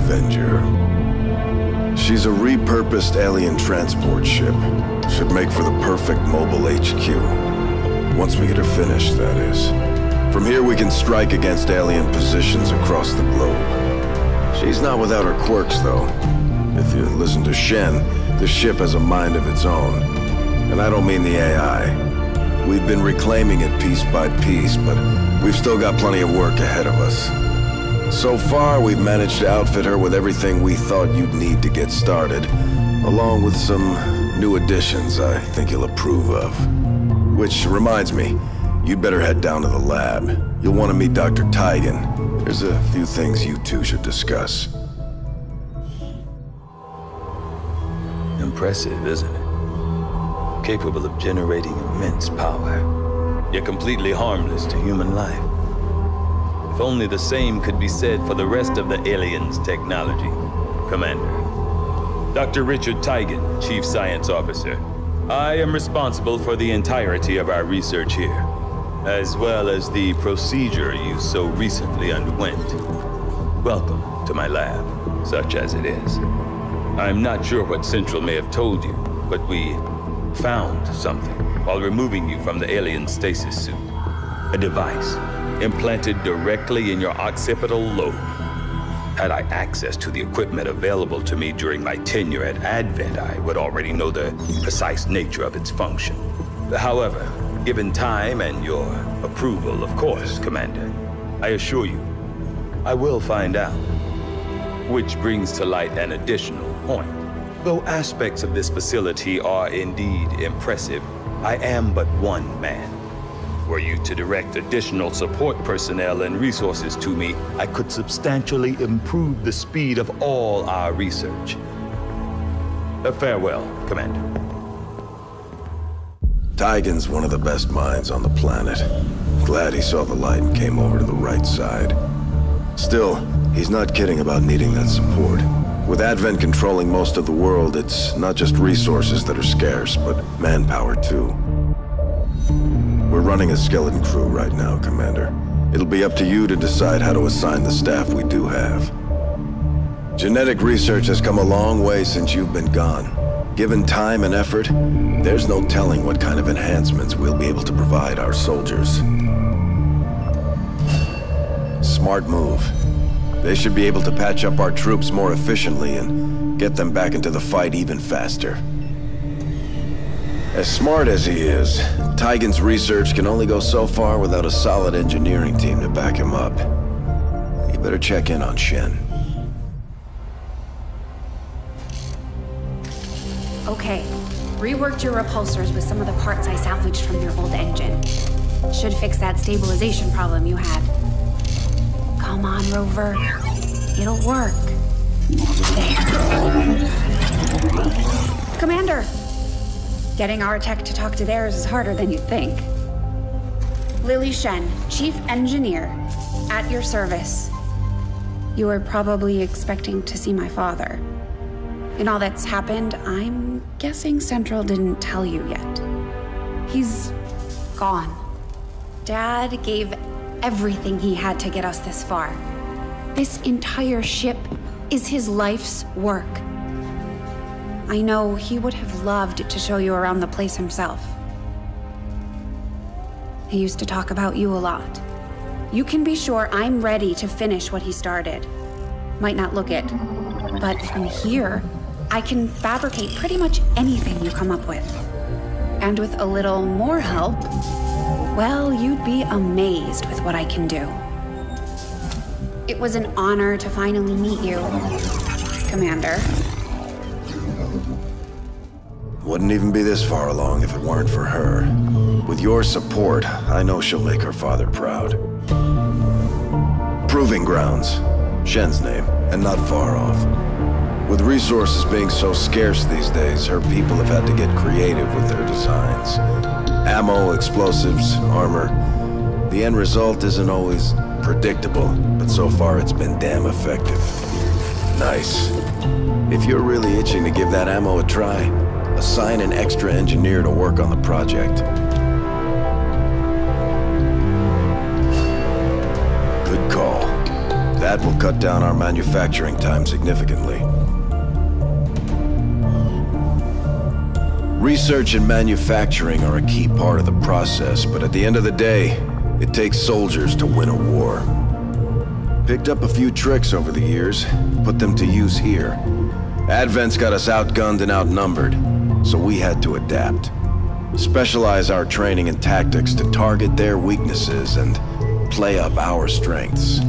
Avenger. She's a repurposed alien transport ship. Should make for the perfect mobile HQ. Once we get her finished, that is. From here we can strike against alien positions across the globe. She's not without her quirks, though. If you listen to Shen, the ship has a mind of its own. And I don't mean the AI. We've been reclaiming it piece by piece, but we've still got plenty of work ahead of us. So far, we've managed to outfit her with everything we thought you'd need to get started, along with some new additions I think you'll approve of. Which reminds me, you'd better head down to the lab. You'll want to meet Dr. Tigan. There's a few things you two should discuss. Impressive, isn't it? Capable of generating immense power, yet completely harmless to human life. If only the same could be said for the rest of the aliens' technology. Commander. Dr. Richard Tigan, Chief Science Officer. I am responsible for the entirety of our research here, as well as the procedure you so recently underwent. Welcome to my lab, such as it is. I'm not sure what Central may have told you, but we found something while removing you from the alien stasis suit. A device implanted directly in your occipital lobe. Had I access to the equipment available to me during my tenure at Advent, I would already know the precise nature of its function. However, given time and your approval, of course, Commander, I assure you, I will find out. Which brings to light an additional point. Though aspects of this facility are indeed impressive, I am but one man. Were you to direct additional support personnel and resources to me, I could substantially improve the speed of all our research. Farewell, Commander. Tigan's one of the best minds on the planet. Glad he saw the light and came over to the right side. Still, he's not kidding about needing that support. With Advent controlling most of the world, it's not just resources that are scarce, but manpower too. We're running a skeleton crew right now, Commander. It'll be up to you to decide how to assign the staff we do have. Genetic research has come a long way since you've been gone. Given time and effort, there's no telling what kind of enhancements we'll be able to provide our soldiers. Smart move. They should be able to patch up our troops more efficiently and get them back into the fight even faster. As smart as he is, Tigan's research can only go so far without a solid engineering team to back him up. You better check in on Shen. Okay, reworked your repulsors with some of the parts I salvaged from your old engine. Should fix that stabilization problem you had. Come on, Rover. It'll work. There. Commander! Getting our tech to talk to theirs is harder than you'd think. Lily Shen, Chief Engineer, at your service. You were probably expecting to see my father. In all that's happened, I'm guessing Central didn't tell you yet. He's gone. Dad gave everything he had to get us this far. This entire ship is his life's work. I know he would have loved to show you around the place himself. He used to talk about you a lot. You can be sure I'm ready to finish what he started. Might not look it, but from here, I can fabricate pretty much anything you come up with. And with a little more help, well, you'd be amazed with what I can do. It was an honor to finally meet you, Commander. Wouldn't even be this far along if it weren't for her. With your support, I know she'll make her father proud. Proving Grounds, Shen's name, and not far off. With resources being so scarce these days, her people have had to get creative with their designs. Ammo, explosives, armor. The end result isn't always predictable, but so far it's been damn effective. Nice. If you're really itching to give that ammo a try, assign an extra engineer to work on the project. Good call. That will cut down our manufacturing time significantly. Research and manufacturing are a key part of the process, but at the end of the day, it takes soldiers to win a war. Picked up a few tricks over the years, put them to use here. Advent's got us outgunned and outnumbered, so we had to adapt. Specialize our training and tactics to target their weaknesses and play up our strengths.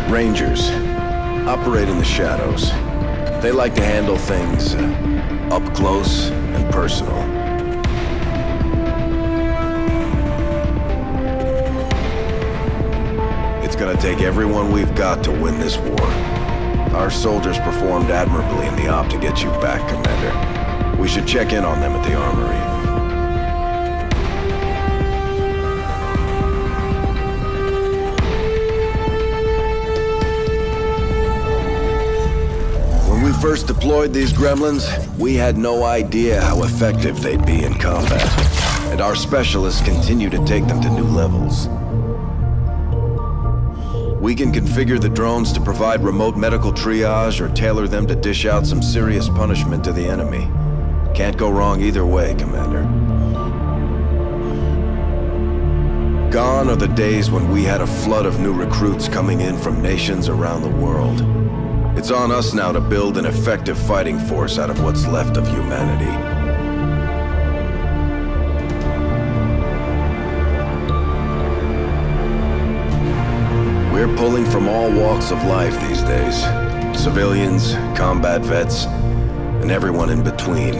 Rangers operate in the shadows. They like to handle things up close and personal. It's gonna take everyone we've got to win this war. Our soldiers performed admirably in the op to get you back, Commander. We should check in on them at the armory. When we first deployed these gremlins, we had no idea how effective they'd be in combat, and our specialists continue to take them to new levels. We can configure the drones to provide remote medical triage or tailor them to dish out some serious punishment to the enemy. Can't go wrong either way, Commander. Gone are the days when we had a flood of new recruits coming in from nations around the world. It's on us now to build an effective fighting force out of what's left of humanity. We're pulling from all walks of life these days. Civilians, combat vets, and everyone in between.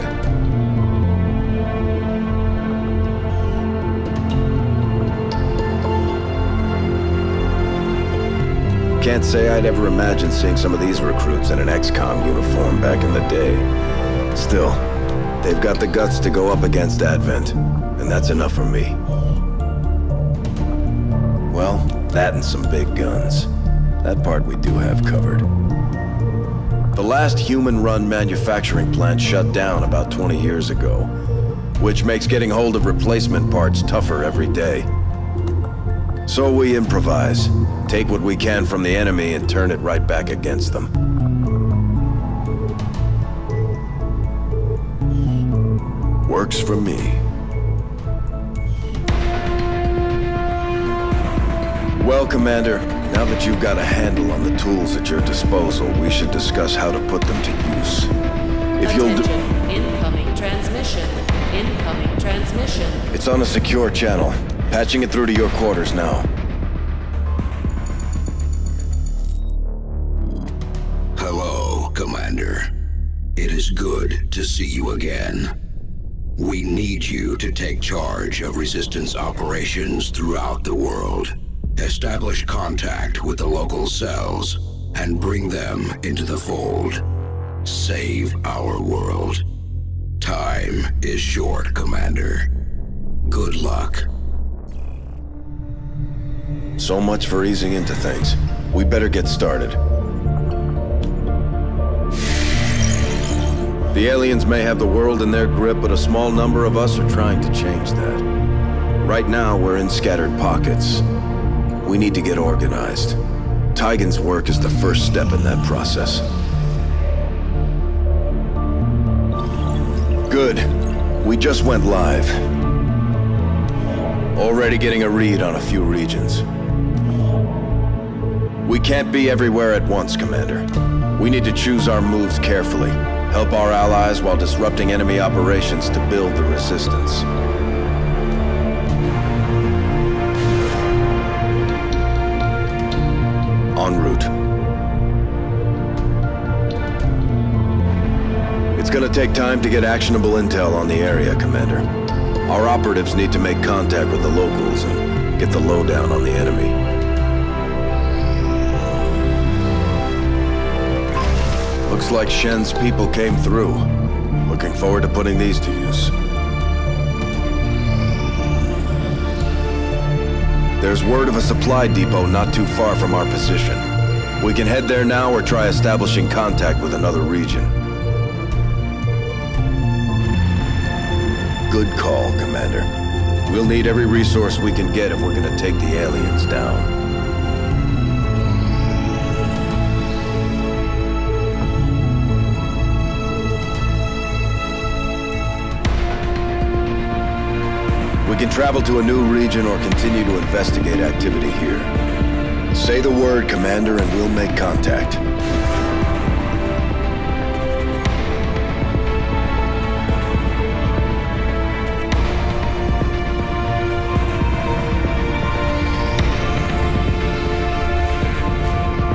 Can't say I'd ever imagined seeing some of these recruits in an XCom uniform back in the day. Still, they've got the guts to go up against Advent, and that's enough for me. Well, that and some big guns. That part we do have covered. The last human-run manufacturing plant shut down about 20 years ago, which makes getting hold of replacement parts tougher every day. So we improvise, take what we can from the enemy and turn it right back against them. Works for me. Well, Commander, now that you've got a handle on the tools at your disposal, we should discuss how to put them to use. If you'll do... Incoming transmission. Incoming transmission. It's on a secure channel. Patching it through to your quarters now. Hello, Commander. It is good to see you again. We need you to take charge of Resistance operations throughout the world. Establish contact with the local cells and bring them into the fold. Save our world. Time is short, Commander. Good luck. So much for easing into things. We better get started. The aliens may have the world in their grip, but a small number of us are trying to change that. Right now, we're in scattered pockets. We need to get organized. Tigan's work is the first step in that process. Good. We just went live. Already getting a read on a few regions. We can't be everywhere at once, Commander. We need to choose our moves carefully. Help our allies while disrupting enemy operations to build the Resistance. En route. It's gonna take time to get actionable intel on the area, Commander. Our operatives need to make contact with the locals and get the lowdown on the enemy. Looks like Shen's people came through. Looking forward to putting these to use. There's word of a supply depot not too far from our position. We can head there now or try establishing contact with another region. Good call, Commander. We'll need every resource we can get if we're gonna take the aliens down. We can travel to a new region or continue to investigate activity here. Say the word, Commander, and we'll make contact.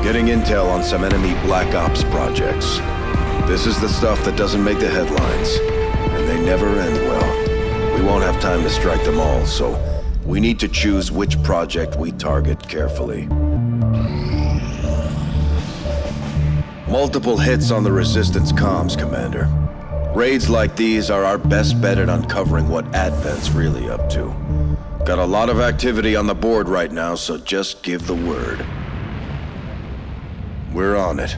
Getting intel on some enemy Black Ops projects. This is the stuff that doesn't make the headlines, and they never end well. We won't have time to strike them all, so we need to choose which project we target carefully. Multiple hits on the Resistance comms, Commander. Raids like these are our best bet at uncovering what Advent's really up to. Got a lot of activity on the board right now, so just give the word. We're on it.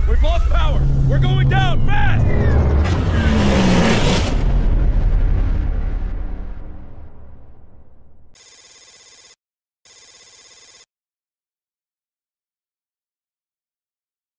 We've lost power! We're going down!